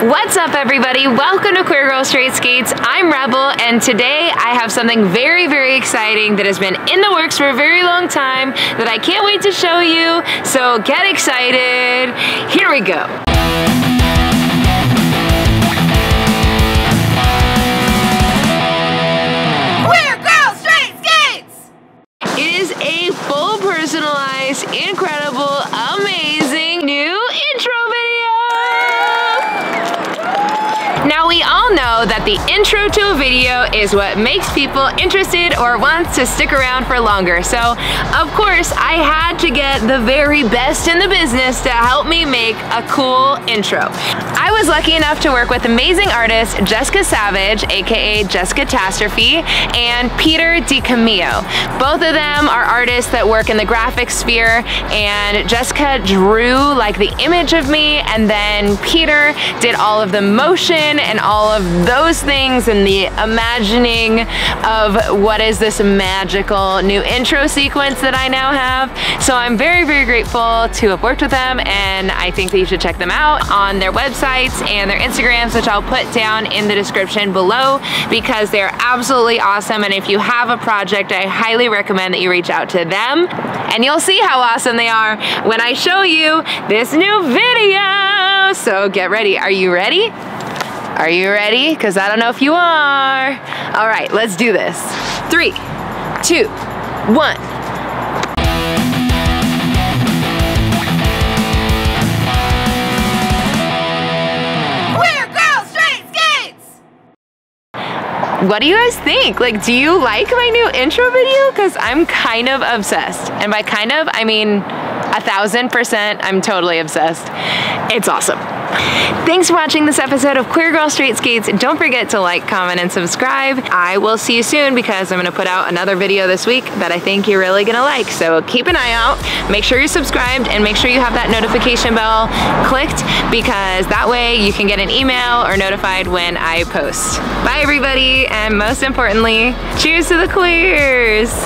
What's up, everybody? Welcome to Queer Girl Straight Skates. I'm Rebel, and today I have something very, very exciting that has been in the works for a very long time that I can't wait to show you. So get excited. Here we go. Queer Girl Straight Skates! It is a full personalized, incredible, amazing new intro video. Now, we all know that the intro to a video is what makes people interested or wants to stick around for longer. So, of course, I had to get the very best in the business to help me make a cool intro. I was lucky enough to work with amazing artists Jessika Savage, aka Jessica Catastrophe, and Peter DiCamillo. Both of them are artists that work in the graphic sphere, and Jessica drew like the image of me, and then Peter did all of the motion and all of those things and the imagining of what is this magical new intro sequence that I now have. So I'm very, very grateful to have worked with them, and I think that you should check them out on their websites and their Instagrams, which I'll put down in the description below, because they're absolutely awesome. And if you have a project, I highly recommend that you reach out to them, and you'll see how awesome they are when I show you this new video. So get ready. Are you ready? Are you ready? Because I don't know if you are. All right, let's do this. 3, 2, 1. Queer Girl Straight Skates! What do you guys think? Like, do you like my new intro video? Because I'm kind of obsessed. And by kind of, I mean 1000%, I'm totally obsessed. It's awesome. Thanks for watching this episode of Queer Girl Straight Skates. Don't forget to like, comment, and subscribe. I will see you soon, because I'm gonna put out another video this week that I think you're really gonna like. So keep an eye out, make sure you're subscribed, and make sure you have that notification bell clicked, because that way you can get an email or notified when I post. Bye, everybody, and most importantly, cheers to the queers!